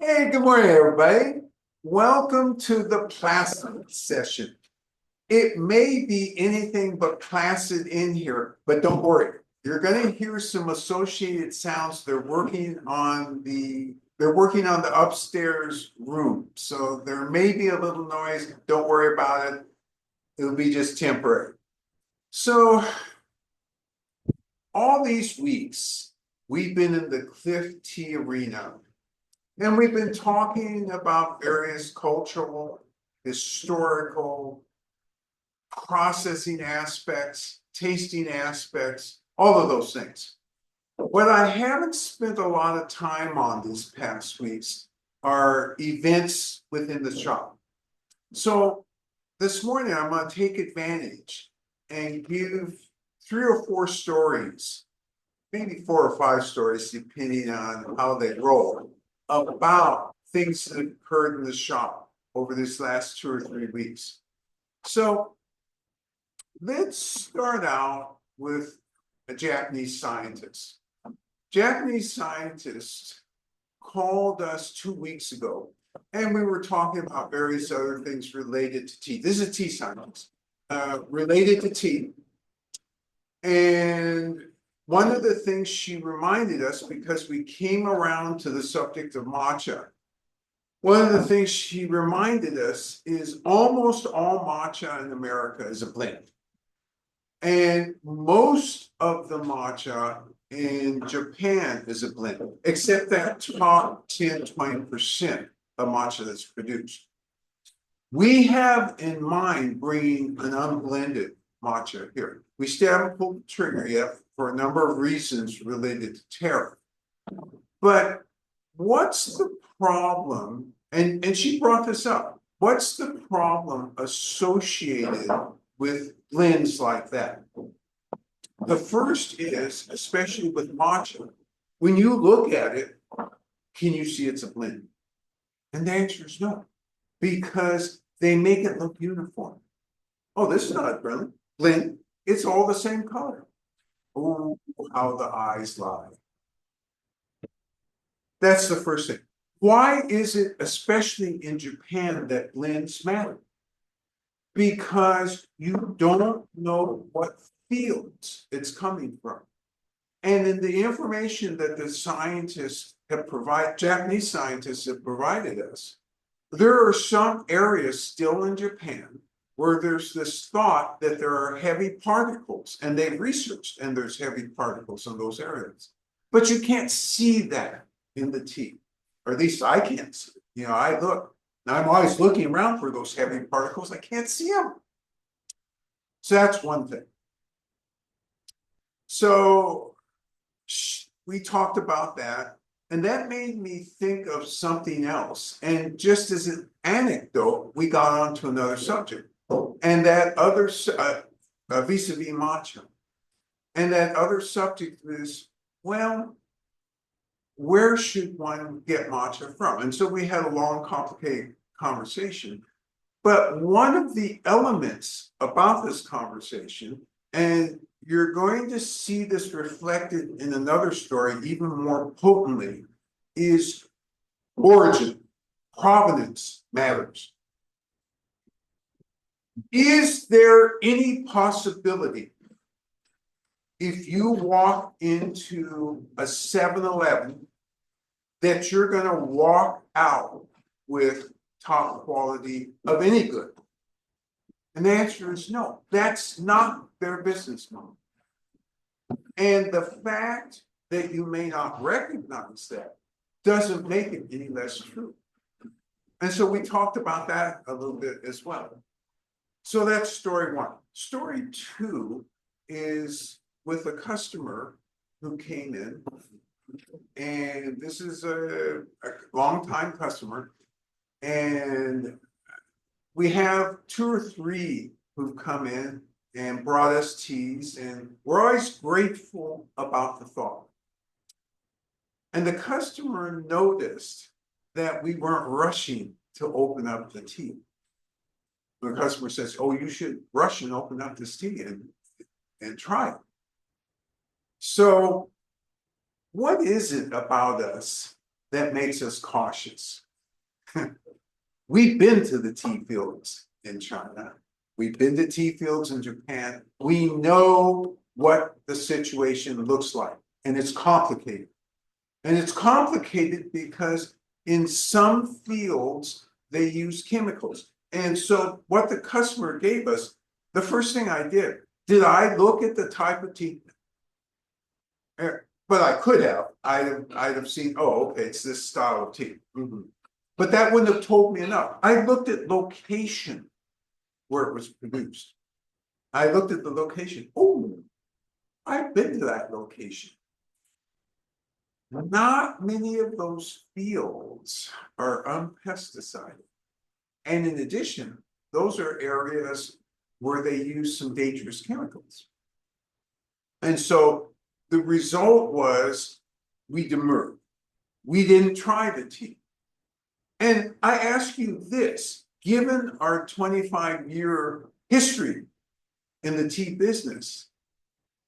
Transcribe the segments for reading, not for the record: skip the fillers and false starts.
Hey, good morning, everybody. Welcome to the Placid session. It may be anything but placid in here, but don't worry. You're going to hear some associated sounds. They're working on the upstairs room. So there may be a little noise. Don't worry about it. It'll be just temporary. So all these weeks, we've been in the Cliff Tea arena. And we've been talking about various cultural, historical, processing aspects, tasting aspects, all of those things. What I haven't spent a lot of time on these past weeks are events within the shop. So this morning, I'm going to take advantage and give 3 or 4 stories, maybe 4 or 5 stories, depending on how they roll, about things that occurred in the shop over this last 2 or 3 weeks. So let's start out with a Japanese scientist. Japanese scientist called us 2 weeks ago, and we were talking about various other things related to tea. This is a tea scientist, related to tea. And one of the things she reminded us, because we came around to the subject of matcha, one of the things she reminded us is almost all matcha in America is a blend. And most of the matcha in Japan is a blend, except that top 10, 20% of matcha that's produced. We have in mind bringing an unblended matcha here. We still haven't pulled the trigger yet for a number of reasons related to tariff. But what's the problem? And she brought this up. What's the problem associated with blends like that? The first is, especially with matcha, when you look at it, can you see it's a blend? And the answer is no, because they make it look uniform. Oh, this is not a blend. It's all the same color. Oh, how the eyes lie. That's the first thing. Why is it, especially in Japan, that blends matter? Because you don't know what fields it's coming from. And in the information that the scientists have provided, Japanese scientists have provided us, there are some areas still in Japan where there's this thought that there are heavy particles, and they've researched, and there's heavy particles in those areas. But you can't see that in the tea, or at least I can't see it. I look, and I'm always looking around for those heavy particles. I can't see them. So that's one thing. So we talked about that, and that made me think of something else. And just as an anecdote, we got on to another subject, and that other vis-a-vis matcha. And that other subject is, well, where should one get matcha from? And so we had a long, complicated conversation. But one of the elements about this conversation, and you're going to see this reflected in another story even more potently, is origin. Provenance matters. Is there any possibility, if you walk into a 7-Eleven, that you're going to walk out with top quality of any good? And the answer is no. That's not their business model. And the fact that you may not recognize that doesn't make it any less true. And so we talked about that a little bit as well. So that's story one. Story two is with a customer who came in, and this is a long-time customer, and we have 2 or 3 who've come in and brought us teas, and we're always grateful about the thought. And the customer noticed that we weren't rushing to open up the tea. The customer says, oh, you should rush and open up this tea and try it. So what is it about us that makes us cautious. We've been to the tea fields in China. We've been to tea fields in Japan. We know what the situation looks like, and it's complicated. And it's complicated because in some fields, they use chemicals. And so what the customer gave us, the first thing I did I look at the type of tea? But I could have. I'd have seen, oh, okay, it's this style of tea. But that wouldn't have told me enough. I looked at location where it was produced. I looked at the location. Oh, I've been to that location. Not many of those fields are unpesticided. And in addition, those are areas where they use some dangerous chemicals. And so the result was we demurred. We didn't try the tea. And I ask you this, given our 25-year history in the tea business,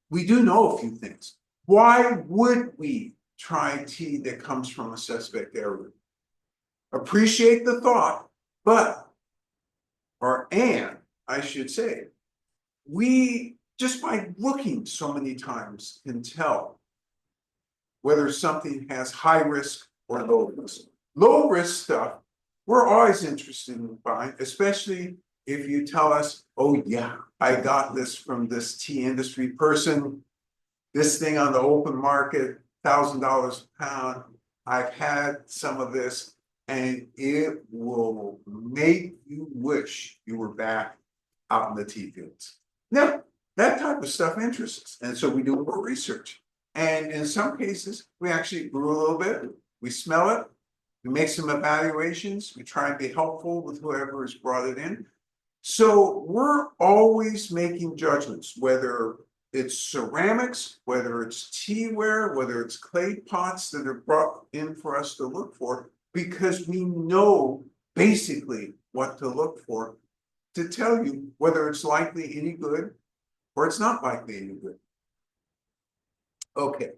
we do know a few things. Why would we try tea that comes from a suspect area? Appreciate the thought, I should say, we just by looking so many times can tell whether something has high risk or low risk. Low risk stuff, we're always interested in buying, especially if you tell us, oh yeah, I got this from this tea industry person, this thing on the open market, $1,000 a pound. I've had some of this, and it will make you wish you were back out in the tea fields. Now, that type of stuff interests us, and so we do more research. And in some cases, we actually brew a little bit, we smell it, we make some evaluations, we try and be helpful with whoever has brought it in. So we're always making judgments, whether it's ceramics, whether it's teaware, whether it's clay pots that are brought in for us to look for, because we know basically what to look for to tell you whether it's likely any good or it's not likely any good. Okay,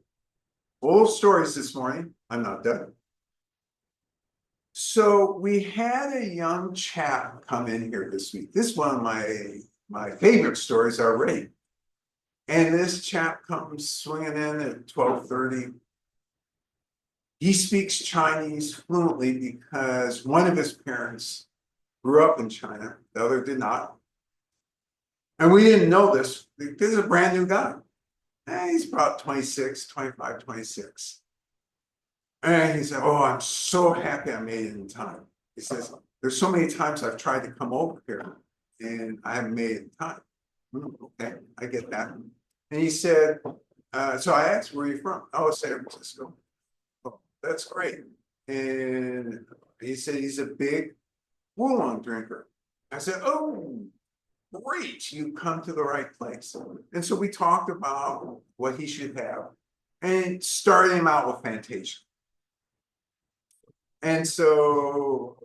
old stories this morning. I'm not done. So we had a young chap come in here this week. This is one of my favorite stories already. And this chap comes swinging in at 12:30. He speaks Chinese fluently because one of his parents grew up in China, the other did not. And we didn't know this. This is a brand new guy. He's about 26, 25, 26. And he said, oh, I'm so happy I made it in time. He says, there's so many times I've tried to come over here and I haven't made it in time. Okay, I get that. And he said, so I asked, where are you from? Oh, San Francisco. Oh, that's great. And he said he's a big Wulong drinker. I said, oh, great, you come to the right place. And so we talked about what he should have and started him out with Fantasia. And so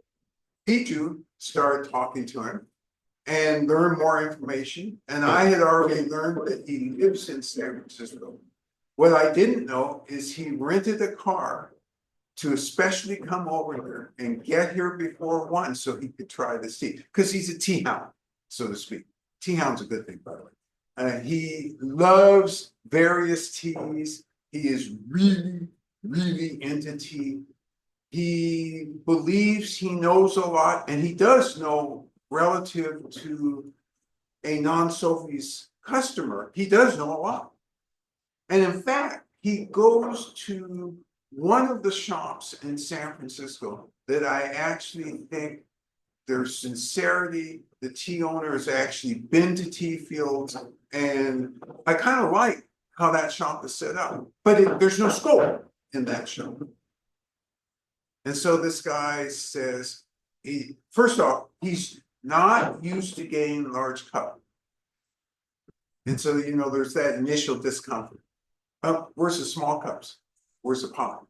Pichu started talking to him and learned more information. And I had already learned that he lives in San Francisco. What I didn't know is he rented a car to especially come over here and get here before 1 so he could try this tea. Because he's a tea hound, so to speak. Tea hound's a good thing, by the way. He loves various teas. He is really, really into tea. He believes he knows a lot, and he does know relative to a non-Sophie's customer. He does know a lot. And in fact, he goes to one of the shops in San Francisco that I actually think there's sincerity. The tea owner has actually been to tea fields, and I kind of like how that shop is set up, but there's no scope in that shop. And so this guy says, first off, he's not used to getting large cup. And so, there's that initial discomfort. Where's the small cups? Where's the pot?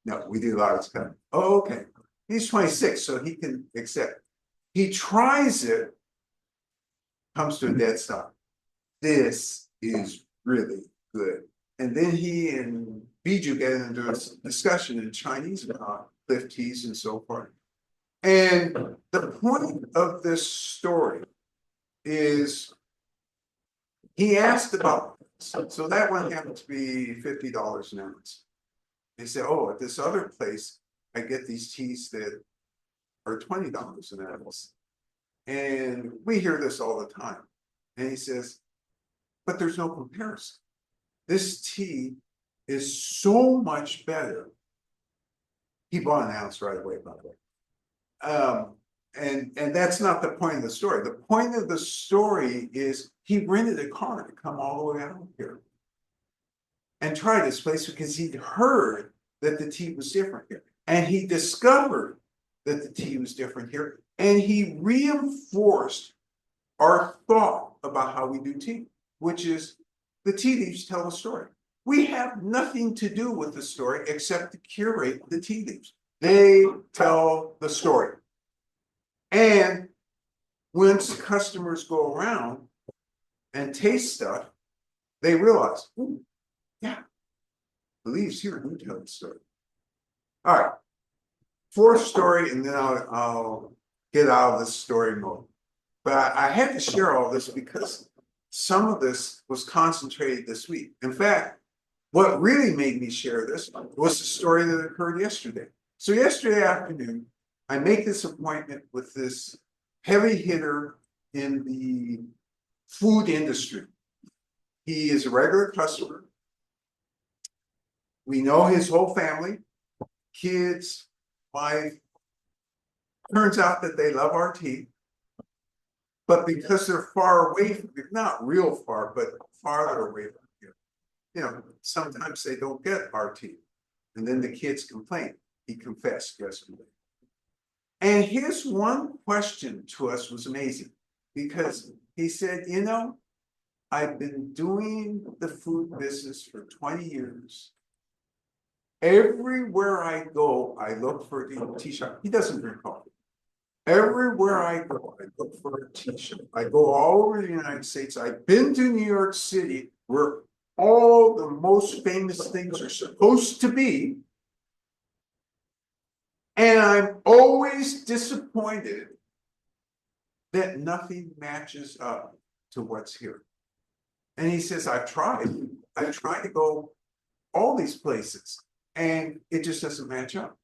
No, we do large cup. Oh, okay. He's 26, so he can accept. He tries it, comes to a dead stop. This is really good. And then he Bijou get into a discussion in Chinese about cliff teas and so forth. And the point of this story is he asked about, so that one happened to be $50 an ounce. He said, oh, at this other place, I get these teas that are $20 an ounce. And we hear this all the time. And he says, but there's no comparison. This tea is so much better. He bought an ounce right away, by the way. And that's not the point of the story. The point of the story is he rented a car to come all the way out here and try this place because he'd heard that the tea was different here. And he discovered that the tea was different here. And he reinforced our thought about how we do tea, which is the tea leaves tell a story. We have nothing to do with the story except to curate the tea leaves. They tell the story. And once customers go around and taste stuff, they realize, ooh, yeah, the leaves here do tell the story. All right, fourth story, and then I'll get out of this story mode. But I had to share all this because some of this was concentrated this week. In fact, what really made me share this was the story that occurred yesterday. So yesterday afternoon, I make this appointment with this heavy hitter in the food industry. He is a regular customer. We know his whole family, kids, wife. Turns out that they love our tea. But because they're far away from here, not real far, but farther away from here, you know, sometimes they don't get our tea. And then the kids complain. He confessed yesterday. And his one question to us was amazing because he said, you know, I've been doing the food business for 20 years. Everywhere I go, I look for a tea shop. He doesn't drink coffee. Everywhere I go, I look for a tea shop. I go all over the United States. I've been to New York City, where all the most famous things are supposed to be. And I'm always disappointed that nothing matches up to what's here. And he says, I've tried to go all these places, and it just doesn't match up.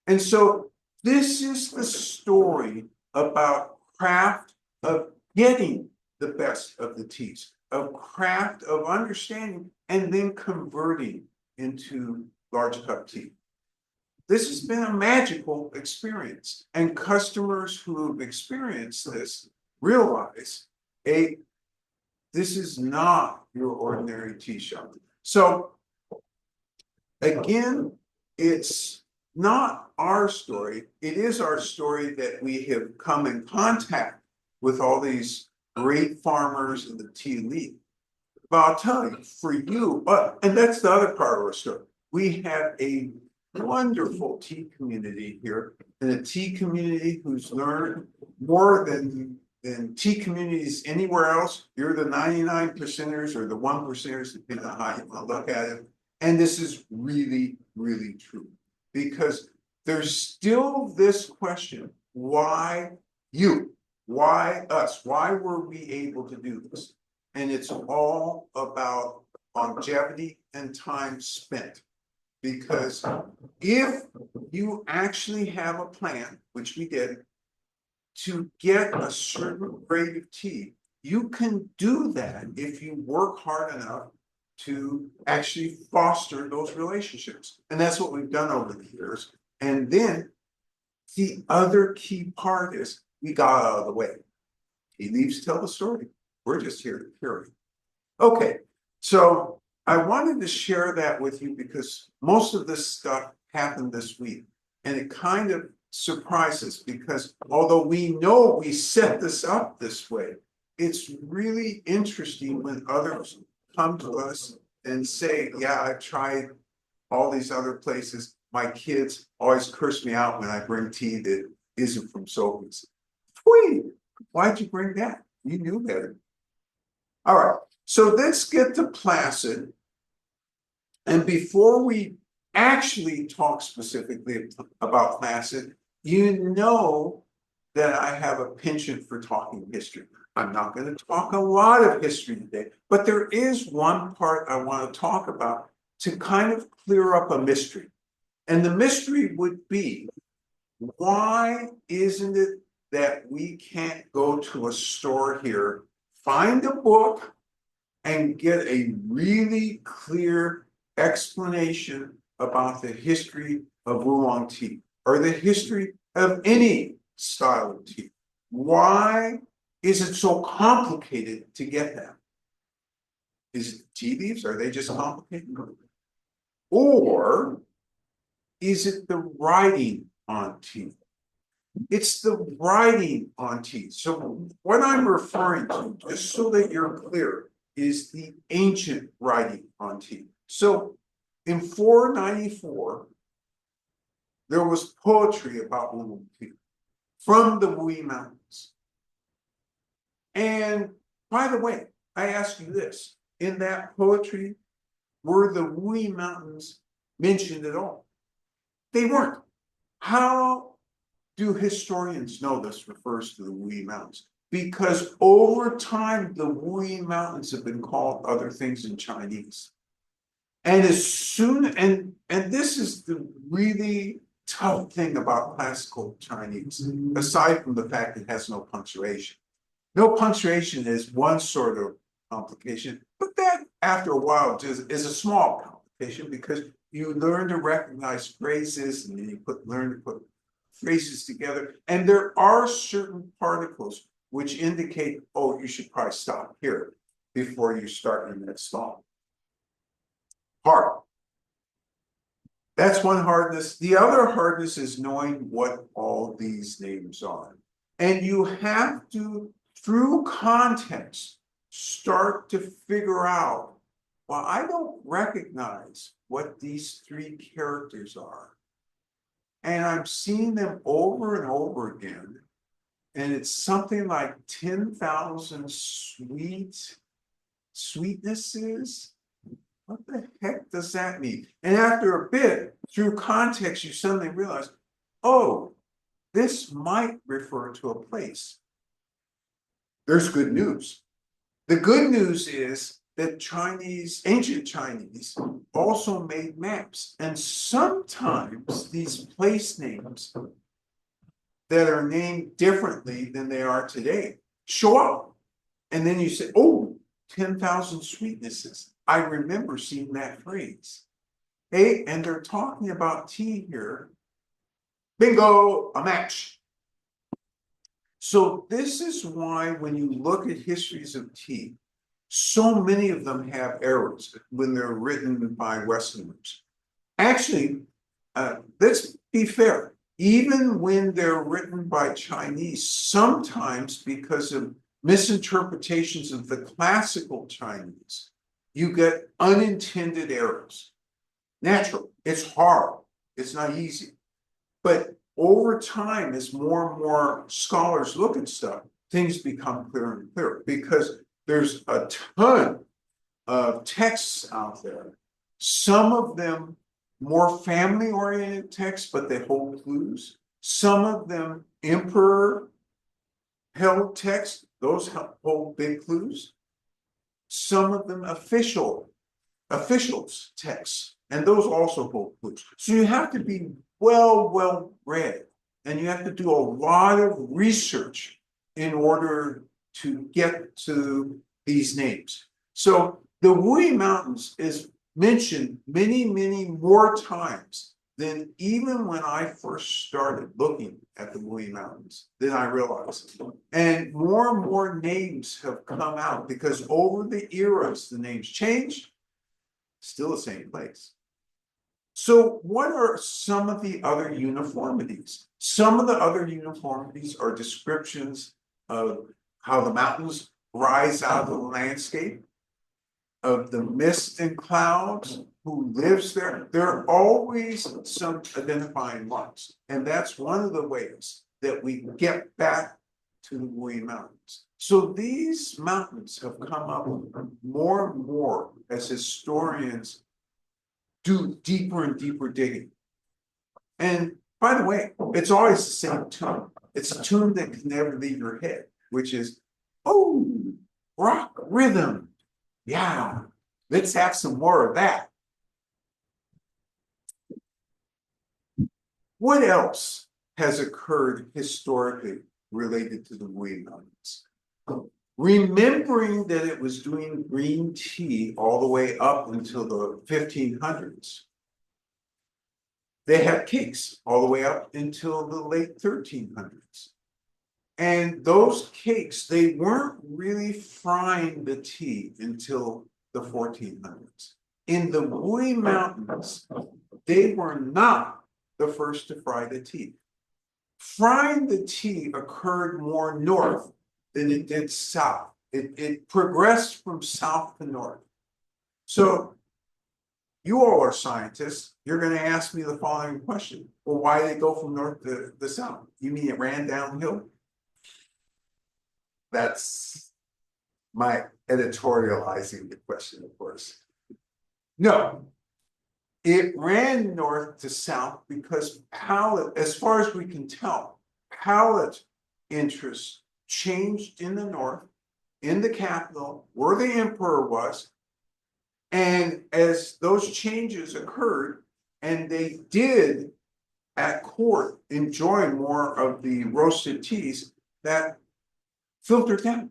And so this is the story about craft of getting the best of the teas, of craft of understanding and then converting into large cup tea. This has been a magical experience, and customers who have experienced this realize this is not your ordinary tea shop. So again, it's not our story. It is our story that we have come in contact with all these great farmers in the tea leaf. But I'll tell you, for you, and that's the other part of our story. We have a wonderful tea community here, and a tea community who's learned more than tea communities anywhere else. You're the 99 percenters or the 1%ers, depending on how you want to look at it. And this is really, really true. Because there's still this question, why you? Why us? Why were we able to do this? And it's all about longevity and time spent. Because if you actually have a plan, which we did, to get a certain grade of tea, you can do that if you work hard enough to actually foster those relationships. And that's what we've done over the years. And then the other key part is we got out of the way. He leaves to tell the story. We're just here to hear it. Okay, so I wanted to share that with you because most of this stuff happened this week. And it kind of surprises because although we know we set this up this way, it's really interesting when others come to us and say, yeah, I've tried all these other places. My kids always curse me out when I bring tea that isn't from Sophie's. Wait, why'd you bring that? You knew better. All right, so let's get to Placid. And before we actually talk specifically about Placid, you know that I have a penchant for talking history. I'm not going to talk a lot of history today, but there is one part I want to talk about to kind of clear up a mystery. And the mystery would be, why isn't it that we can't go to a store here, find a book, and get a really clear explanation about the history of Oolong tea or the history of any style of tea? Why is it so complicated to get that? Is it tea leaves? Are they just complicated? Or is it the writing on tea? It's the writing on tea. So what I'm referring to, just so that you're clear, is the ancient writing on tea. So in 494, there was poetry about Wulong tea from the Wuyi Mountains. And by the way, I ask you this, in that poetry, were the Wuyi Mountains mentioned at all? They weren't. How do historians know this refers to the Wuyi Mountains? Because over time, the Wuyi Mountains have been called other things in Chinese. And as soon, and this is the really tough thing about classical Chinese, aside from the fact it has no punctuation. No punctuation is one sort of complication, but that after a while just is a small complication because you learn to recognize phrases and then you learn to put phrases together. And there are certain particles which indicate, oh, you should probably stop here before you start your next song. Hard. That's one hardness. The other hardness is knowing what all these names are. And you have to, through context, start to figure out, well, I don't recognize what these three characters are. And I'm seeing them over and over again. And it's something like 10,000 sweetnesses. What the heck does that mean? And after a bit, through context, you suddenly realize, oh, this might refer to a place. There's good news. The good news is that ancient Chinese also made maps. And sometimes these place names that are named differently than they are today show up. And then you say, oh, 10,000 sweetnesses. I remember seeing that phrase. Hey, and they're talking about tea here. Bingo, a match. So this is why when you look at histories of tea, so many of them have errors when they're written by Westerners. Actually, let's be fair. Even when they're written by Chinese, sometimes because of misinterpretations of the classical Chinese, you get unintended errors. Natural, it's hard, it's not easy. But over time, as more and more scholars look at stuff, things become clearer and clearer because there's a ton of texts out there. Some of them more family-oriented texts, but they hold clues. Some of them emperor-held texts, those hold big clues. Some of them officials texts, and those also hold clues. So you have to be well read, and you have to do a lot of research in order to get to these names. So the Wuyi Mountains is mentioned many more times than even when I first started looking at the Wuyi Mountains, than I realized. And more names have come out because over the eras, the names changed, still the same place. So what are some of the other uniformities? Some of the other uniformities are descriptions of how the mountains rise out of the landscape, of the mist and clouds, who lives there. There are always some identifying marks. And that's one of the ways that we get back to the Wuyi Mountains. So these mountains have come up more and more as historians do deeper and deeper digging. And by the way, it's always the same tune. It's a tune that can never leave your head, which is, oh, rock rhythm. Yeah, let's have some more of that. What else has occurred historically related to the Wuyi Mountains? Remembering that it was doing green tea all the way up until the 1500s. They had cakes all the way up until the late 1300s. And those cakes, they weren't really frying the tea until the 1400s. In the Wuyi Mountains, they were not the first to fry the tea. Frying the tea occurred more north than it did south. It progressed from south to north. So you all are scientists. You're going to ask me the following question. Well, why did it go from north to the south? You mean it ran downhill? That's my editorializing the question, of course. No, it ran north to south because palate, as far as we can tell, palate interests changed in the north, in the capital, where the emperor was. And as those changes occurred, and they did at court enjoy more of the roasted teas, that filtered down.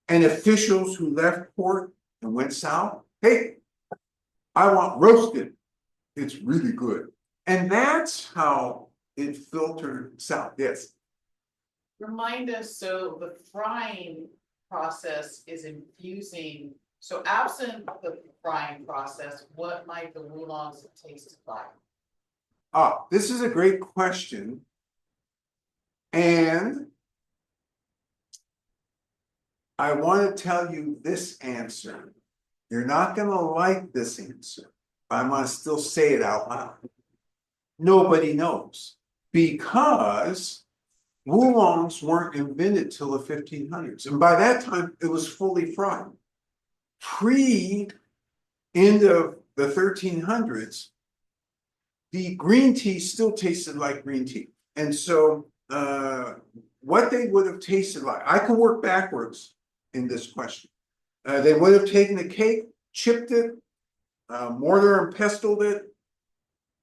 And officials who left court and went south, hey, I want roasted. It's really good. And that's how it filtered south. Yes. Remind us, so the frying process is infusing, so absent the frying process, what might the Wulongs have tasted like? This is a great question. And I want to tell you this answer. You're not going to like this answer, but I'm going to still say it out loud. Nobody knows, because Wulongs weren't invented till the 1500s. And by that time, it was fully fried. End of the 1300s, the green tea still tasted like green tea. And so what they would have tasted like, I can work backwards in this question. They would have taken the cake, chipped it, mortar and pestled it,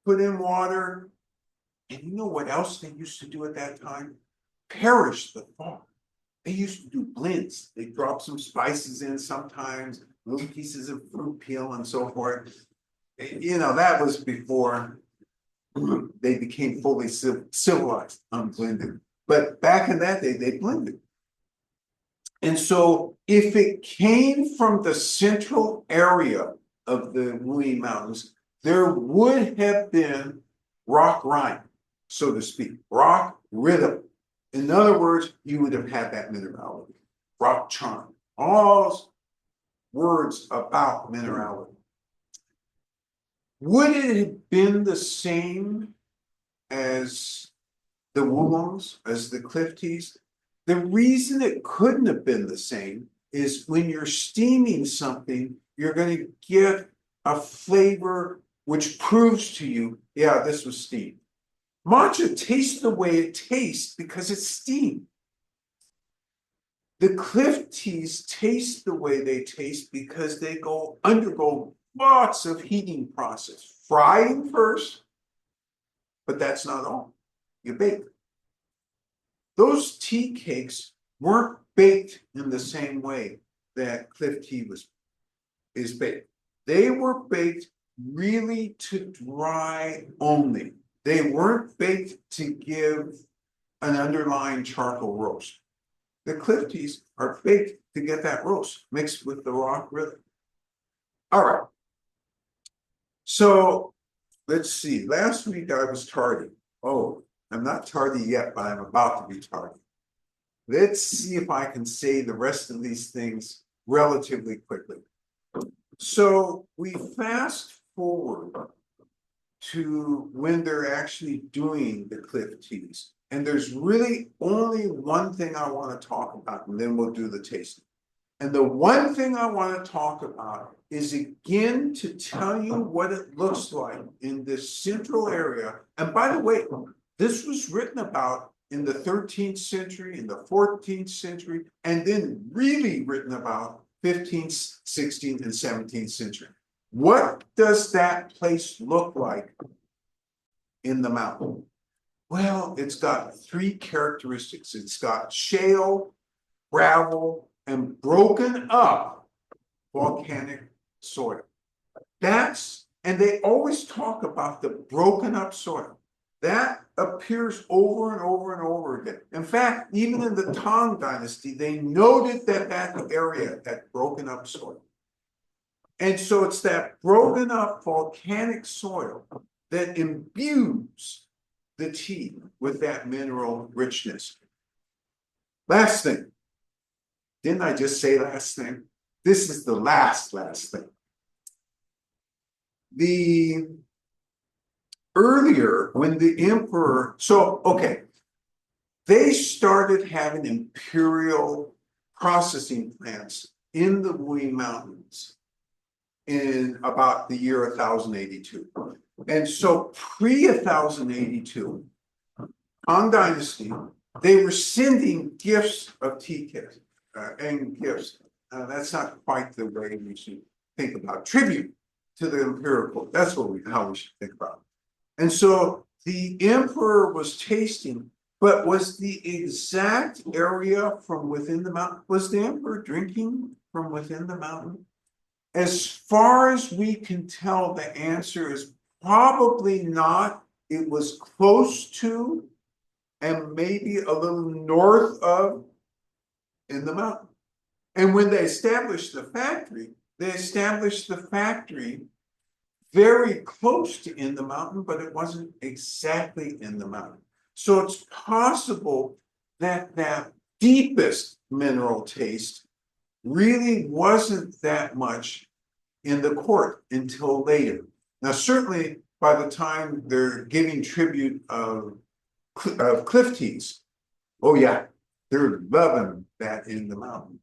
put in water. And you know what else they used to do at that time? Perish the thought. They used to do blends. They drop some spices in sometimes, little pieces of fruit peel and so forth. You know, that was before they became fully civilized, unblended. But back in that day, they blended. And so if it came from the central area of the Wuyi Mountains, there would have been rock rhyme, so to speak, rock rhythm. In other words, you would have had that minerality, rock charm, all words about minerality. Would it have been the same as the Wulongs, as the cliff teas? The reason it couldn't have been the same is when you're steaming something, you're going to get a flavor which proves to you, yeah, this was steamed. Matcha tastes the way it tastes because it's steamed. The cliff teas taste the way they taste because they undergo lots of heating process. Frying first, but that's not all. You bake. Those tea cakes weren't baked in the same way that cliff tea is baked. They were baked really to dry only. They weren't baked to give an underlying charcoal roast. The cliff teas are baked to get that roast mixed with the rock rhythm. All right. So let's see. Last week I was tardy. Oh, I'm not tardy yet, but I'm about to be tardy. Let's see if I can say the rest of these things relatively quickly. So we fast forward to when they're actually doing the cliff teas. And there's really only one thing I want to talk about, and then we'll do the tasting. And the one thing I want to talk about is again to tell you what it looks like in this central area. And by the way, this was written about in the 13th century, in the 14th century, and then really written about 15th, 16th, and 17th century. What does that place look like in the mountain? Well, it's got three characteristics. It's got shale, gravel, and broken up volcanic soil. And they always talk about the broken up soil. That appears over and over and over again. In fact, even in the Tang Dynasty, they noted that area had broken up soil. And so it's that broken up volcanic soil that imbues the tea with that mineral richness. Last thing. Didn't I just say last thing? This is the last thing. The earlier, when the emperor, they started having imperial processing plants in the Wuyi Mountains in about the year 1082. And so pre-1082, Tang Dynasty, they were sending gifts of tea kits and gifts. That's not quite the way we should think about tribute to the imperial court. That's how we should think about it. And so the emperor was tasting, but was the exact area from within the mountain? Was the emperor drinking from within the mountain? As far as we can tell, the answer is probably not. It was close to and maybe a little north of in the mountain. And when they established the factory very close to in the mountain, but it wasn't exactly in the mountain. So it's possible that that deepest mineral taste really wasn't that much in the court until later. Now, certainly by the time they're giving tribute of cliff teas, oh yeah, they're loving that in the mountain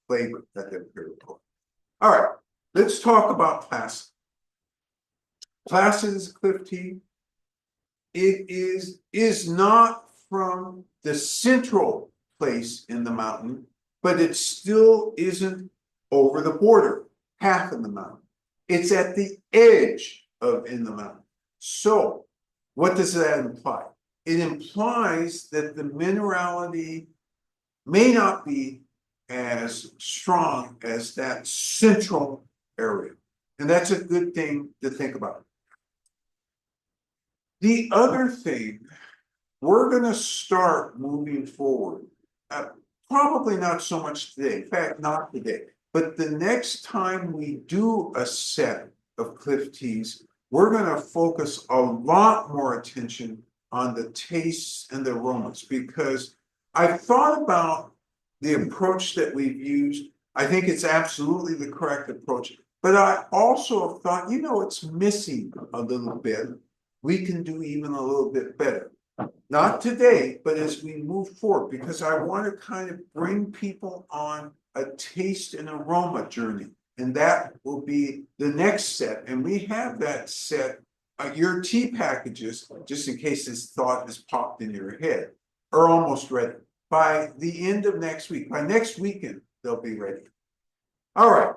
flavor that they're very cool. All right, let's talk about Placid. Placid is cliff tea. It is not from the central place in the mountain, but it still isn't over the border, half in the mountain. It's at the edge of in the mountain. So what does that imply? It implies that the minerality may not be as strong as that central area. And that's a good thing to think about. The other thing, we're going to start moving forward. Probably not so much today. In fact, not today. But the next time we do a set of cliff teas, we're going to focus a lot more attention on the tastes and the aromas, because I've thought about the approach that we've used. I think it's absolutely the correct approach. But I also have thought, it's missing a little bit. We can do even a little bit better. Not today, but as we move forward, because I want to kind of bring people on a taste and aroma journey. And that will be the next set. And we have that set. Your tea packages, just in case this thought has popped in your head, are almost ready. By the end of next week, by next weekend, they'll be ready. All right.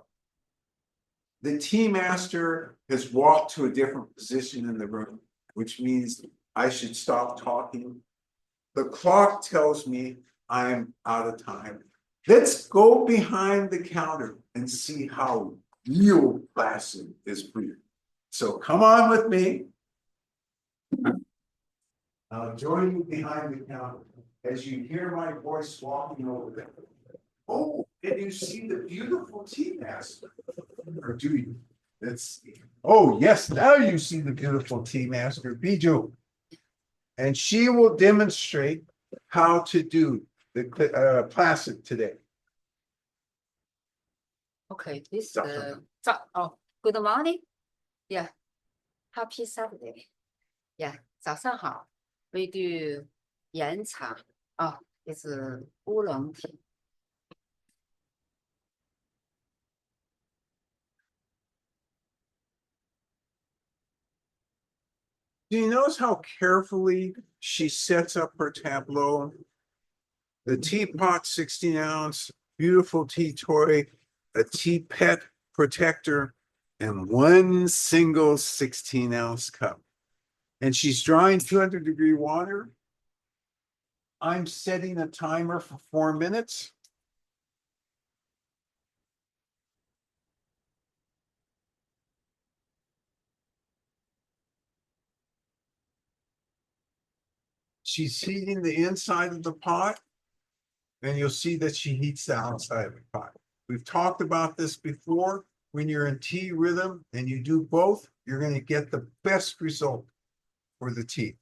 The tea master has walked to a different position in the room, which means I should stop talking. The clock tells me I'm out of time. Let's go behind the counter and see how real Placid is brewed. So come on with me. I'll join you behind the counter as you hear my voice walking over there. Oh, and you see the beautiful tea master. Or do you? Let's see. Oh, yes, now you see the beautiful tea master, Bijou. And she will demonstrate how to do the Placid today. Okay, good morning. Yeah, happy Saturday. Yeah, 早上好. We do 岩茶. Oh, it's Oolong tea. Do you notice how carefully she sets up her tableau? The teapot, 16 ounce, beautiful tea toy, a tea pet protector, and one single 16 ounce cup. And she's drawing 200-degree water. I'm setting a timer for 4 minutes. She's heating the inside of the pot, and you'll see that she heats the outside of the pot. We've talked about this before. When you're in tea rhythm and you do both, you're going to get the best result for the tea.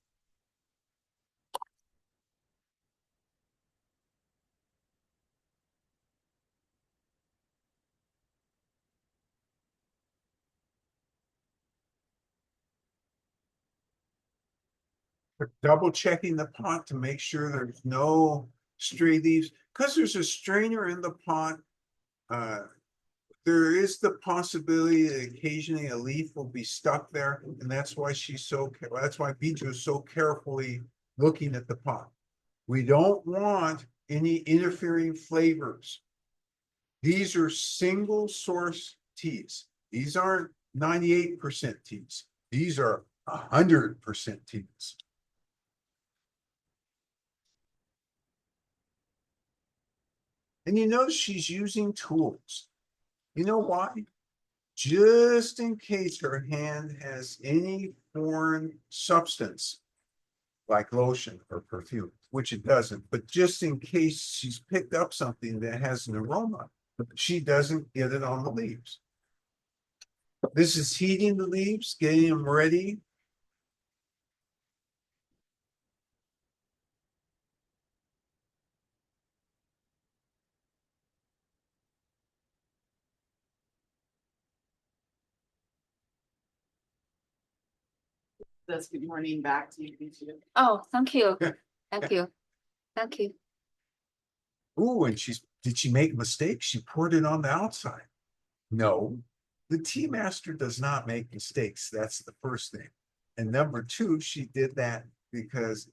Double checking the pot to make sure there's no stray leaves, because there's a strainer in the pot. There is the possibility that occasionally a leaf will be stuck there, and that's why that's why Bijou is so carefully looking at the pot. We don't want any interfering flavors. These are single source teas. These aren't 98% teas. These are 100% teas. And you notice she's using tools. You know why? Just in case her hand has any foreign substance, like lotion or perfume, which it doesn't, but just in case she's picked up something that has an aroma, she doesn't get it on the leaves. This is heating the leaves, getting them ready. That's good morning back to you. Oh, thank you. Thank you. Thank you. Ooh, and did she make a mistake? She poured it on the outside. No, the tea master does not make mistakes. That's the first thing. And number two, she did that because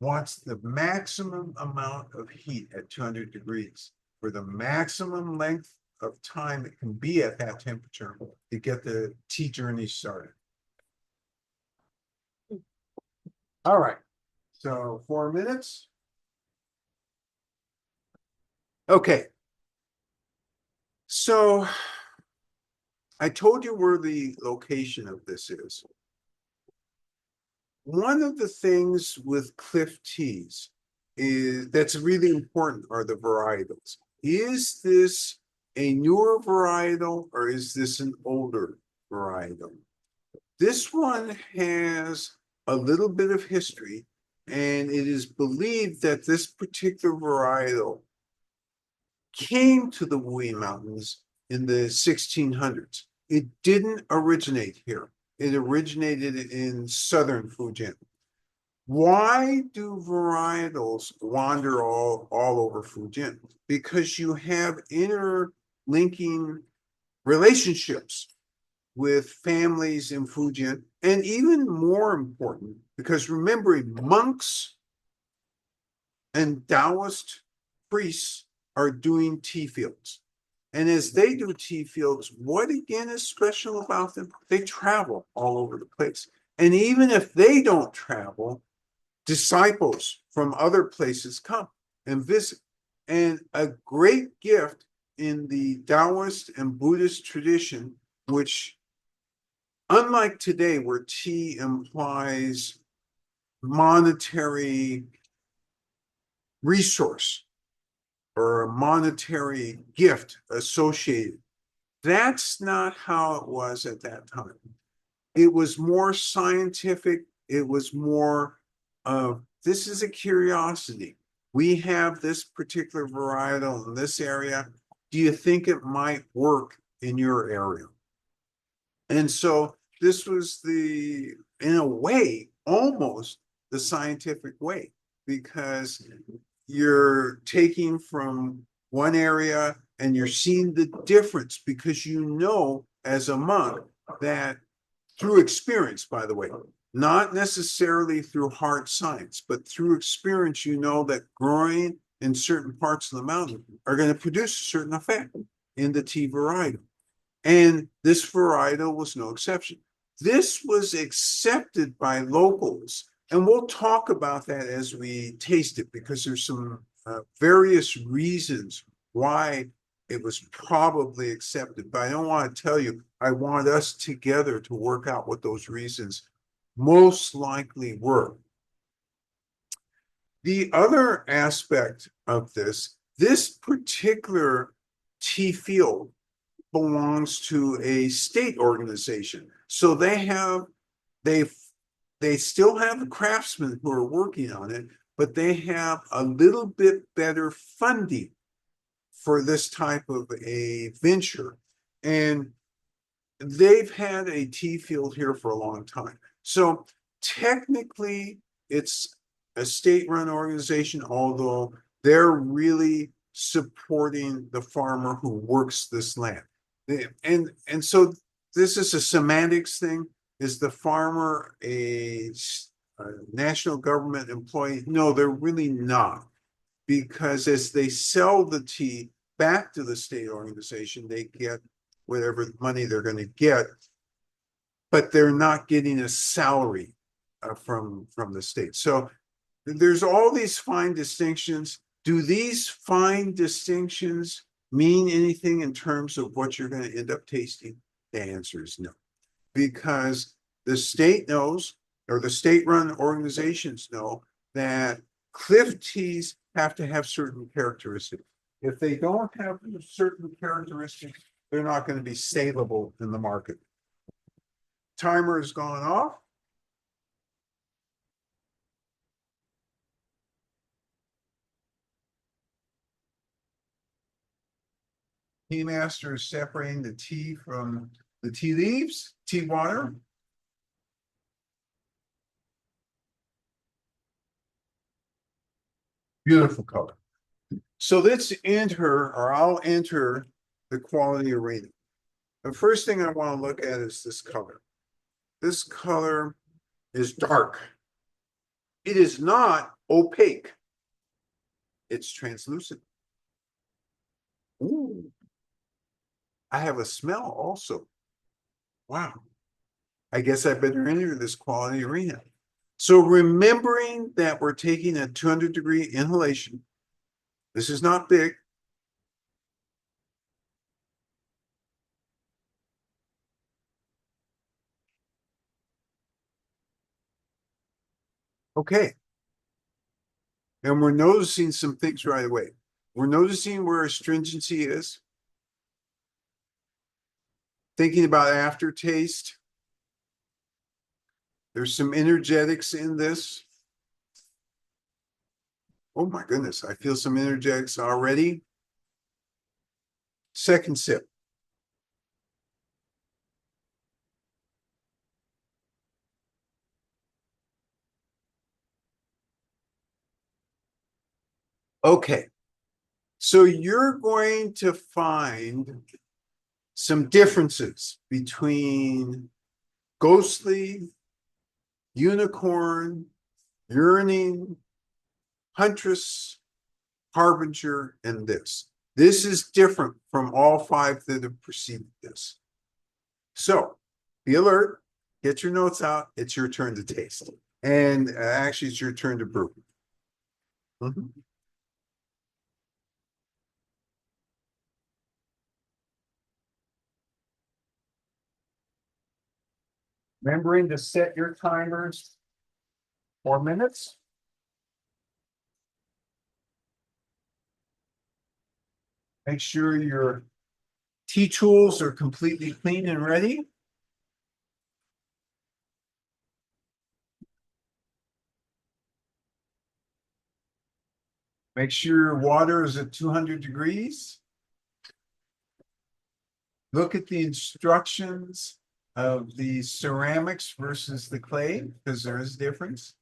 wants the maximum amount of heat at 200 degrees for the maximum length of time it can be at that temperature to get the tea journey started. All right, so 4 minutes. Okay. So I told you where the location of this is. One of the things with Cliff teas is that's really important are the varietals. Is this a newer varietal or is this an older varietal? This one has a little bit of history, and it is believed that this particular varietal came to the Wuyi Mountains in the 1600s. It didn't originate here. It originated in southern Fujian. Why do varietals wander all over Fujian? Because you have interlinking relationships with families in Fujian, and even more important, because remembering monks and Taoist priests are doing tea fields. And as they do tea fields, what again is special about them? They travel all over the place. And even if they don't travel, disciples from other places come and visit. And a great gift in the Taoist and Buddhist tradition, which unlike today, where tea implies monetary resource or a monetary gift associated, that's not how it was at that time. It was more scientific. It was more of this is a curiosity. We have this particular varietal in this area. Do you think it might work in your area? And so this was in a way, almost the scientific way, because you're taking from one area and you're seeing the difference because you know as a monk that through experience, by the way, not necessarily through hard science, but through experience, you know that growing in certain parts of the mountain are going to produce a certain effect in the tea varietal. And this varietal was no exception. This was accepted by locals, and we'll talk about that as we taste it, because there's some various reasons why it was probably accepted. But I don't want to tell you, I want us together to work out what those reasons most likely were. The other aspect of this particular tea field belongs to a state organization. So they still have the craftsmen who are working on it, but they have a little bit better funding for this type of a venture. And they've had a tea field here for a long time. So technically, it's a state-run organization, although they're really supporting the farmer who works this land. And so this is a semantics thing. Is the farmer a national government employee? No, they're really not. Because as they sell the tea back to the state organization, they get whatever money they're going to get, but they're not getting a salary from the state. So there's all these fine distinctions. Do these fine distinctions mean anything in terms of what you're going to end up tasting? The answer is no, because the state knows, or the state-run organizations know, that cliff teas have to have certain characteristics. If they don't have certain characteristics, they're not going to be saleable in the market. Timer has gone off. Tea master is separating the tea from the tea leaves, tea water. Beautiful color. So let's enter, or I'll enter the quality arena. The first thing I want to look at is this color. This color is dark. It is not opaque. It's translucent. Ooh. I have a smell also. Wow. I guess I better enter this quality arena. So remembering that we're taking a 200-degree inhalation, this is not big. Okay. And we're noticing some things right away. We're noticing where astringency is. Thinking about aftertaste. There's some energetics in this. Oh my goodness, I feel some energetics already. Second sip. Okay. So you're going to find some differences between ghostly, unicorn, yearning, huntress, harbinger, and this. This is different from all five that have preceded this. So be alert, get your notes out. It's your turn to taste. And actually, it's your turn to brew. Mhm. Remembering to set your timers 4 minutes. Make sure your tea tools are completely clean and ready. Make sure your water is at 200 degrees. Look at the instructions of the ceramics versus the clay, because there is a difference.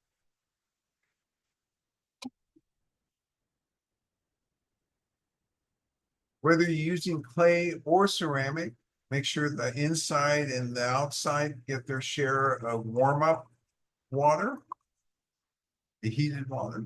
Whether you're using clay or ceramic, make sure the inside and the outside get their share of warm up water. The heated water.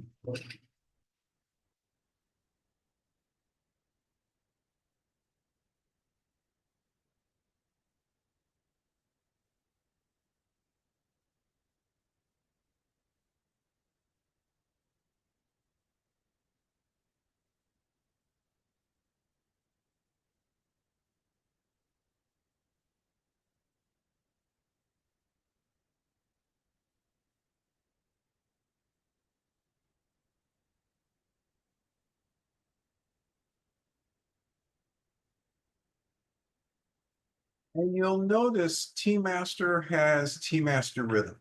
And you'll notice Tea Master has Tea Master rhythm.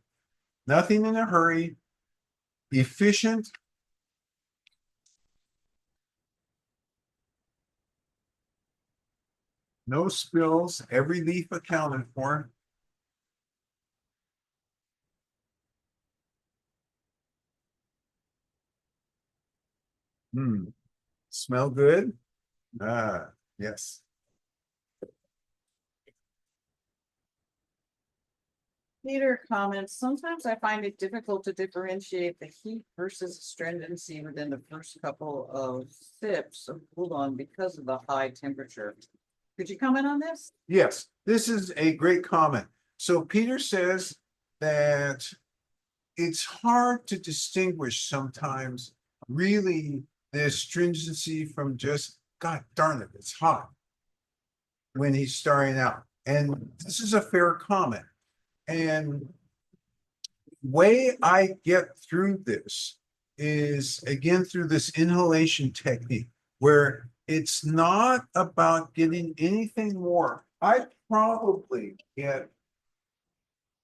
Nothing in a hurry, efficient. No spills, every leaf accounted for. Smell good? Ah, yes. Peter comments, sometimes I find it difficult to differentiate the heat versus astringency within the first couple of sips of Oolong because of the high temperature. Could you comment on this? Yes, this is a great comment. So Peter says that it's hard to distinguish sometimes really the astringency from just, God darn it, it's hot when he's starting out. And this is a fair comment. And way I get through this is again through this inhalation technique where it's not about getting anything more. I probably get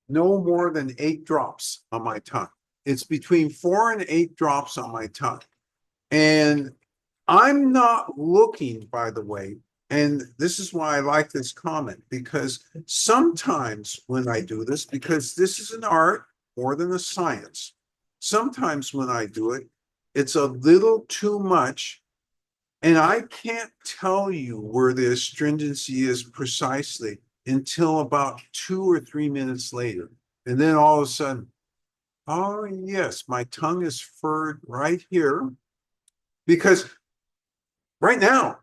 no more than 8 drops on my tongue. It's between 4 and 8 drops on my tongue. And I'm not looking, by the way, and this is why I like this comment, because sometimes when I do this, because this is an art more than a science, sometimes when I do it, it's a little too much. And I can't tell you where the astringency is precisely until about 2 or 3 minutes later. And then all of a sudden, oh yes, my tongue is furred right here. Because right now,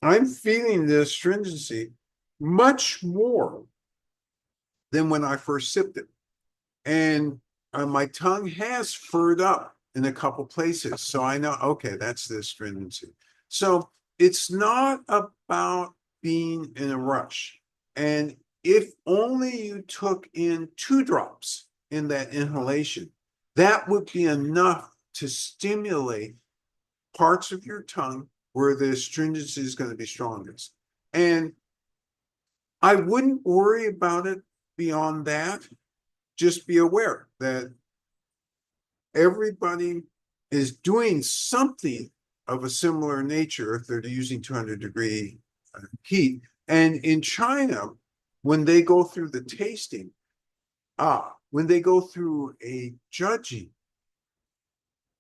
I'm feeling the astringency much more than when I first sipped it. And my tongue has furred up in a couple places. So I know, okay, that's the astringency. So it's not about being in a rush. And if only you took in 2 drops in that inhalation, that would be enough to stimulate parts of your tongue where the astringency is going to be strongest. And I wouldn't worry about it beyond that. Just be aware that everybody is doing something of a similar nature if they're using 200-degree heat. And in China, when they go through the tasting, when they go through a judging,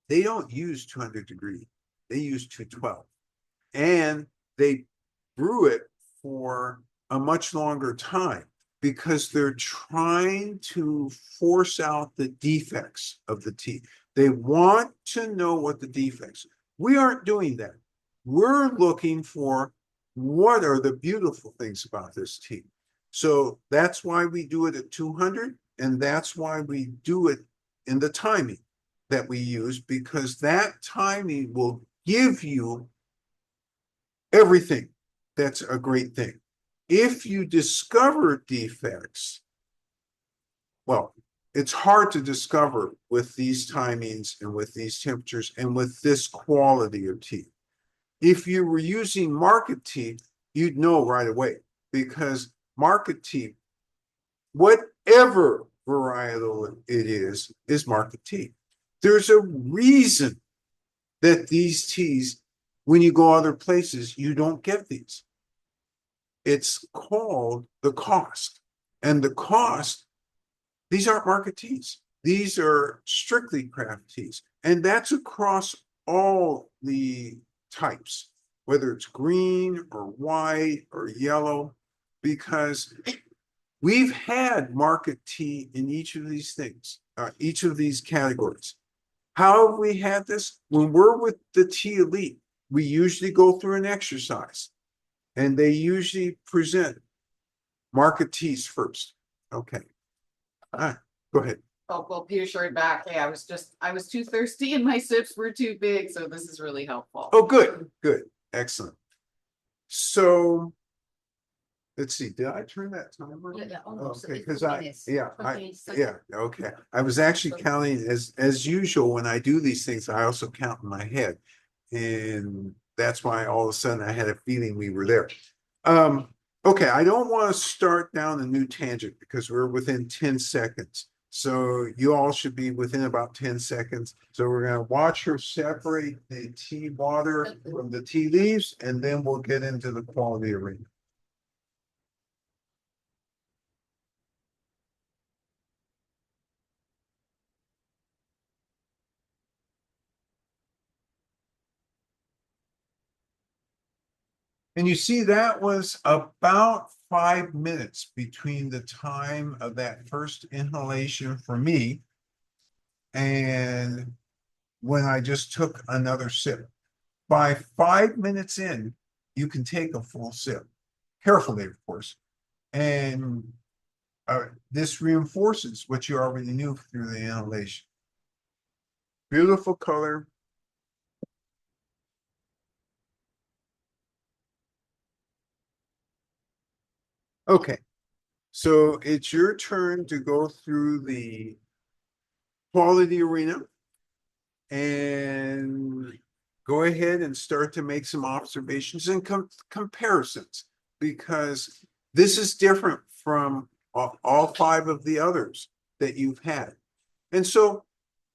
they don't use 200-degree. They use 212. And they brew it for a much longer time because they're trying to force out the defects of the tea. They want to know what the defects are. We aren't doing that. We're looking for what are the beautiful things about this tea. So that's why we do it at 200, and that's why we do it in the timing that we use, because that timing will give you everything. That's a great thing. If you discover defects, well, it's hard to discover with these timings and with these temperatures and with this quality of tea. If you were using market tea, you'd know right away, because market tea, whatever varietal it is market tea. There's a reason that these teas, when you go other places, you don't get these. It's called the cost. And the cost, these aren't market teas. These are strictly craft teas. And that's across all the types, whether it's green or white or yellow, because we've had market tea in each of these things. each of these categories. How have we had this? When we're with the tea elite, we usually go through an exercise. And they usually present market teas first. Okay. All right, go ahead. Oh, well, Peter short back. Hey, I was too thirsty and my sips were too big, so this is really helpful. Oh, good, good, excellent. So let's see, did I turn that timer? Yeah, almost. Okay, It's because 2 I, minutes, yeah, 20 seconds. yeah, okay. I was actually counting as usual when I do these things, I also count in my head. And that's why all of a sudden I had a feeling we were there. Okay, I don't want to start down a new tangent because we're within 10 seconds. So you all should be within about 10 seconds. So we're gonna watch her separate the tea water from the tea leaves, and then we'll get into the quality arena. And you see, that was about 5 minutes between the time of that first inhalation for me and when I just took another sip. By 5 minutes in, you can take a full sip, carefully, of course. And this reinforces what you already knew through the inhalation. Beautiful color. Okay, so it's your turn to go through the quality arena and go ahead and start to make some observations and comparisons, because this is different from all 5 of the others that you've had. And so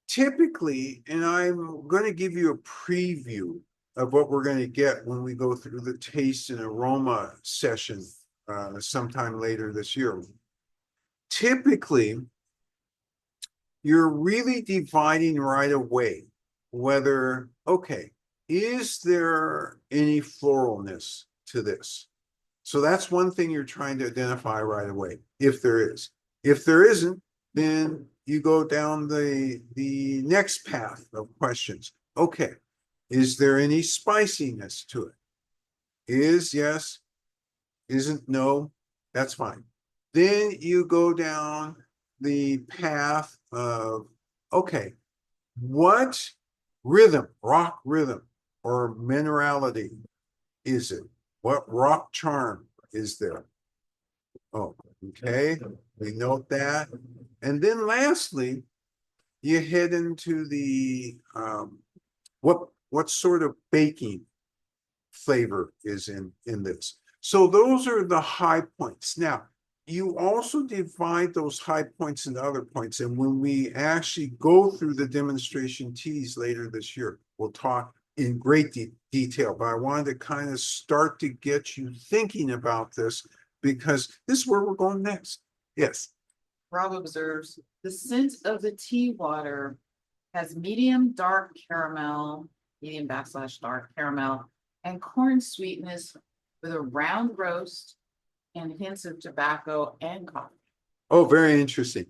typically, and I'm going to give you a preview of what we're going to get when we go through the taste and aroma session sometime later this year. Typically, you're really dividing right away whether, okay, is there any floralness to this? So that's one thing you're trying to identify right away, if there is. If there isn't, then you go down the next path of questions. Okay, is there any spiciness to it? Is yes, isn't no, that's fine. Then you go down the path of, okay, what rhythm, rock rhythm or minerality is it? What rock charm is there? Oh, okay, we note that. And then lastly, you head into the what sort of baking flavor is in this. So those are the high points. Now, you also divide those high points into other points. And when we actually go through the demonstration teas later this year, we'll talk in great detail. But I wanted to kind of start to get you thinking about this, because this is where we're going next. Yes. Rob observes, the scent of the tea water has medium dark caramel, medium backslash dark caramel, and corn sweetness with a round roast and hints of tobacco and coffee. Oh, very interesting.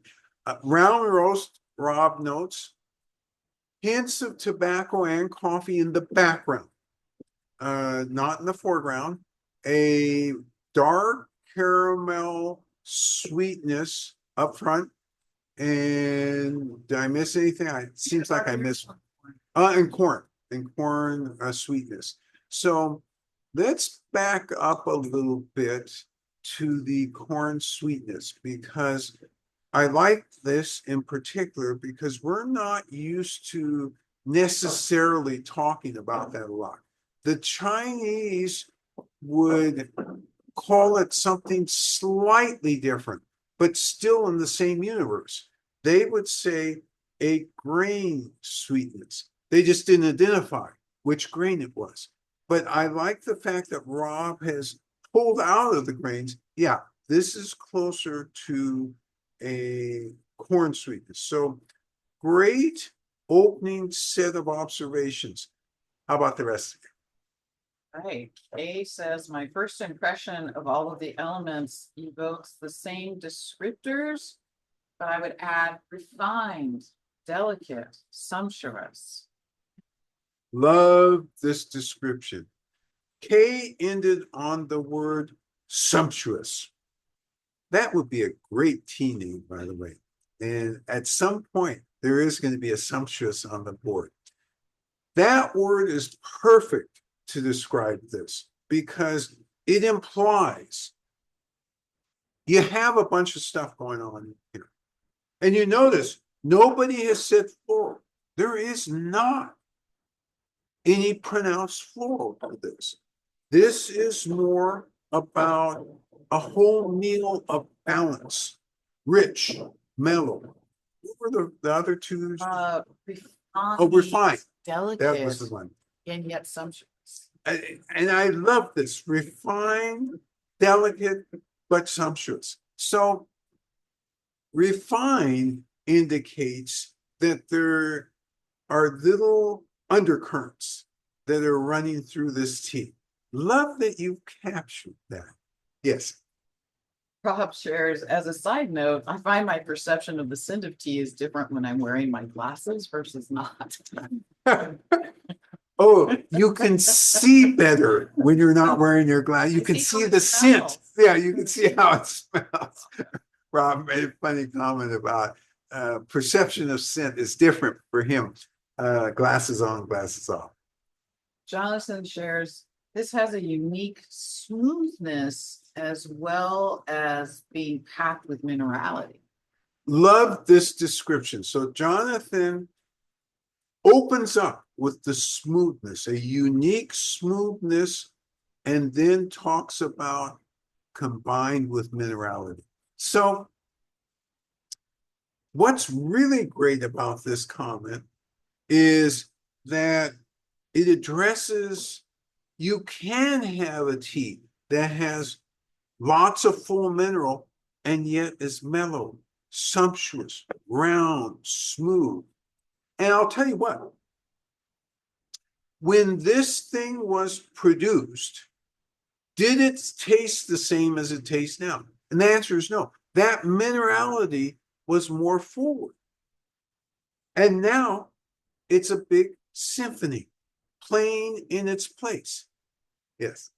Round roast, Rob notes, hints of tobacco and coffee in the background, not in the foreground. A dark caramel sweetness up front. And did I miss anything? It seems like I missed one. And corn sweetness. So let's back up a little bit to the corn sweetness, because I like this in particular because we're not used to necessarily talking about that a lot. The Chinese would call it something slightly different, but still in the same universe. They would say a grain sweetness. They just didn't identify which grain it was. But I like the fact that Rob has pulled out of the grains. Yeah, this is closer to a corn sweetness. So great opening set of observations. How about the rest of you? Right. A says, my first impression of all of the elements evokes the same descriptors But I would add refined, delicate, sumptuous. Love this description. Kay ended on the word sumptuous. That would be a great tea name, by the way. And at some point, there is going to be a sumptuous on the board. That word is perfect to describe this because it implies you have a bunch of stuff going on here. And you notice nobody has said floral. There is not any pronounced floral to this. This is more about a whole meal of balance, rich, mellow. What were the other two? Refined. Oh, refined. Delicate. That was the one. And yet sumptuous. And I love this, refined, delicate, but sumptuous. So refined indicates that there are little undercurrents that are running through this tea. Love that you captured that. Yes. Rob shares, as a side note, I find my perception of the scent of tea is different when I'm wearing my glasses versus not. Oh, you can see better when you're not wearing your glasses. You I can see how see it the scent. smells. Yeah, you can see how it smells. Rob made a funny comment about perception of scent is different for him. Glasses on, glasses off. Jonathan shares, this has a unique smoothness as well as being packed with minerality. Love this description. So Jonathan opens up with the smoothness, a unique smoothness, and then talks about combined with minerality. So what's really great about this comment is that it addresses, you can have a tea that has lots of full mineral and yet is mellow, sumptuous, round, smooth. And I'll tell you what, when this thing was produced, did it taste the same as it tastes now? And the answer is no. That minerality was more forward. And now it's a big symphony playing in its place. Yes.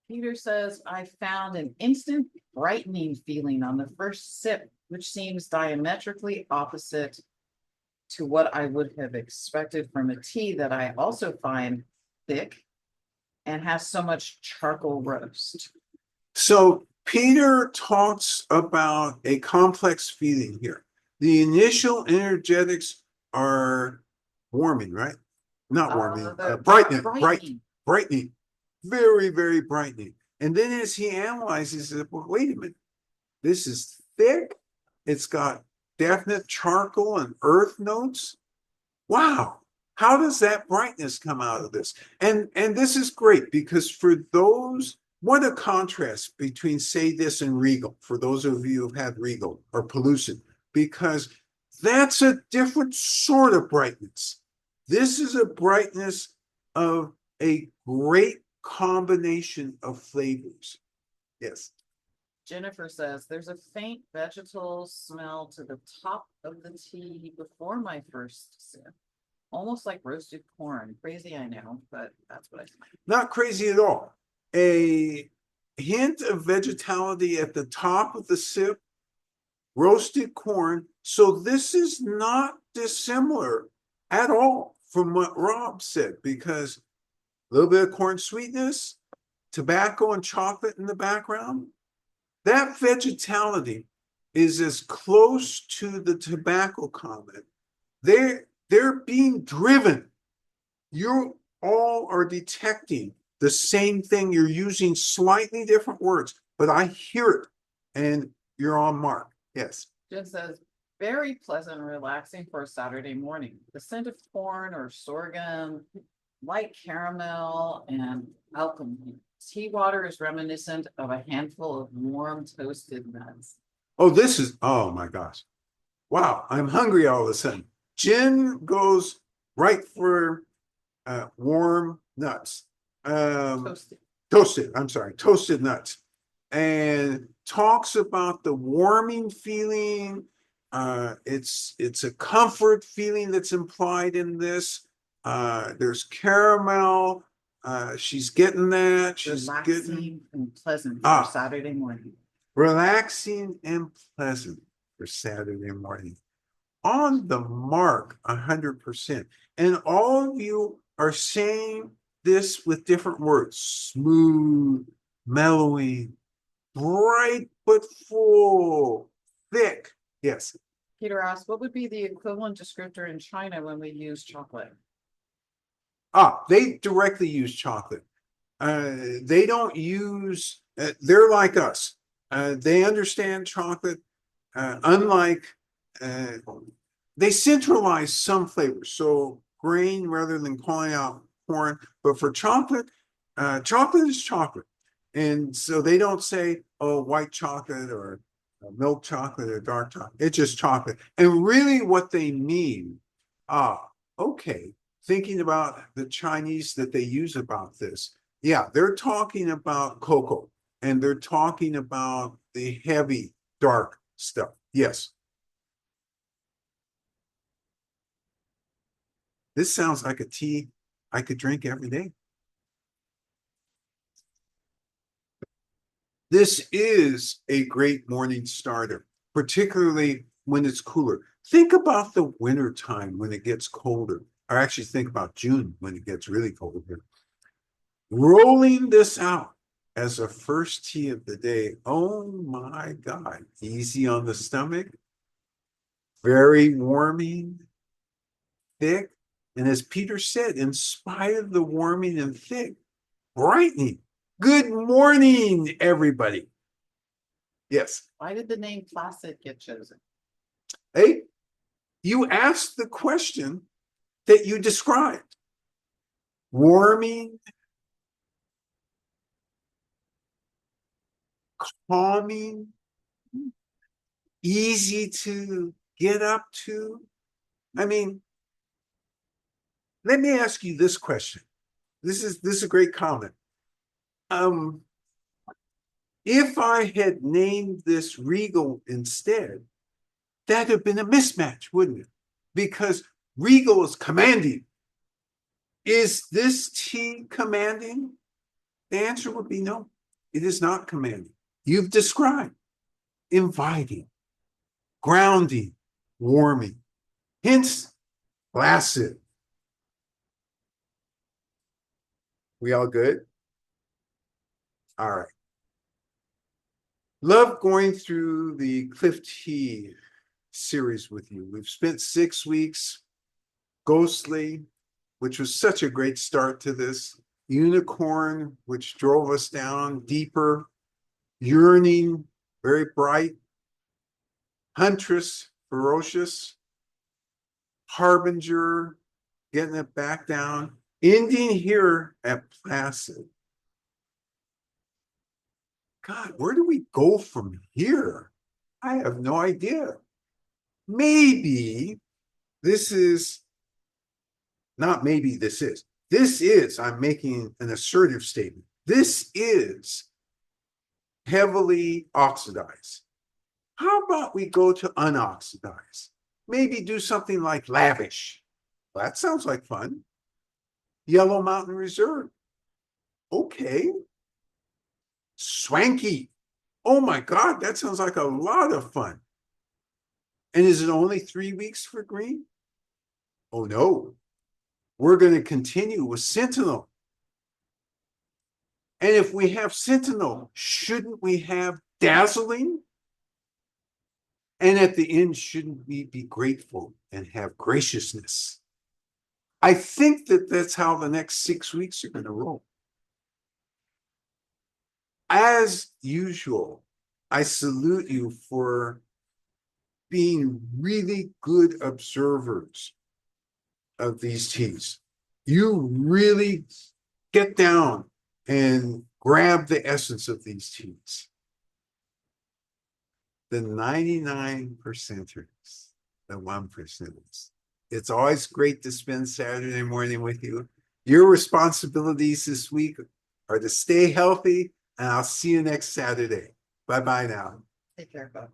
Peter says, I found an instant brightening feeling on the first sip, which seems diametrically opposite to what I would have expected from a tea that I also find thick and has so much charcoal roast. So Peter talks about a complex feeling here. The initial energetics are warming, right? Not warming, brightening, very, very brightening. And then as he analyzes it, well, wait a minute, this is thick. It's got definite charcoal and earth notes. Wow. How does that brightness come out of this? And this is great because for those, what a contrast between say this and Regal, for those of you who've had Regal or Pellucid, because that's a different sort of brightness. This is a brightness of a great combination of flavors. Yes. Jennifer says, there's a faint vegetal smell to the top of the tea before my first sip. Almost like roasted corn. Crazy, I know, but that's what I think. Not crazy at all. A hint of vegetality at the top of the sip, roasted corn. So this is not dissimilar at all from what Rob said, because a little bit of corn sweetness, tobacco and chocolate in the background. That vegetality is as close to the tobacco comment. They're being driven. You all are detecting the same thing. You're using slightly different words, but I hear it and you're on mark. Yes. Jen says, very pleasant and relaxing for a Saturday morning. The scent of corn or sorghum, light caramel, and alchemy. Tea water is reminiscent of a handful of warm toasted nuts. Oh, this is, oh my gosh. Wow, I'm hungry all of a sudden. Jen goes right for warm nuts. Toasted nuts. And talks about the warming feeling It's a comfort feeling that's implied in this. There's caramel. She's getting that. She's getting Relaxing and pleasant Ah. for Saturday morning. relaxing and pleasant for Saturday morning. On the mark, 100%. And all of you are saying this with different words: smooth, mellowing, bright but full, thick. Yes. Peter asked, what would be the equivalent descriptor in China when we use chocolate? They directly use chocolate. They don't use, they're like us. They understand chocolate, unlike, they centralize some flavors. So grain rather than calling out corn, but for chocolate, chocolate is chocolate. And so they don't say, oh, white chocolate or milk chocolate or dark chocolate. It's just chocolate. And really what they mean, okay, thinking about the Chinese that they use about this. Yeah, they're talking about cocoa and they're talking about the heavy, dark stuff. Yes. This sounds like a tea I could drink every day. This is a great morning starter, particularly when it's cooler. Think about the winter time when it gets colder, or actually think about June when it gets really cold here. Rolling this out as a first tea of the day. Oh my God. Easy on the stomach, very warming, thick. And as Peter said, in spite of the warming and thick, brightening. Good morning, everybody. Yes. Why did the name Placid get chosen? Hey, you asked the question that you described. Warming, calming, easy to get up to. I mean, let me ask you this question. This is a great comment. If I had named this Regal instead, that'd have been a mismatch, wouldn't it? Because Regal is commanding. Is this tea commanding? The answer would be no. It is not commanding. You've described inviting, grounding, warming. Hence, placid. We all good? All right. Love going through the Cliff Tea series with you. We've spent 6 weeks. Ghostly, which was such a great start to this. Unicorn, which drove us down deeper. Yearning, very bright. Huntress, ferocious. Harbinger, getting it back down. Ending here at Placid. God, where do we go from here? I have no idea. Maybe this is, not maybe this is, I'm making an assertive statement. This is heavily oxidized. How about we go to unoxidized? Maybe do something like lavish. Well, that sounds like fun. Yellow Mountain Reserve. Okay. Swanky. Oh my God, that sounds like a lot of fun. And is it only 3 weeks for green? Oh no. We're going to continue with Sentinel. And if we have Sentinel, shouldn't we have Dazzling? And at the end, shouldn't we be grateful and have graciousness? I think that that's how the next 6 weeks are going to roll. As usual, I salute you for being really good observers of these teas. You really get down and grab the essence of these teas. The 99%ers, the 1%ers. It's always great to spend Saturday morning with you. Your responsibilities this week are to stay healthy, and I'll see you next Saturday. Bye-bye now. Take care, folks.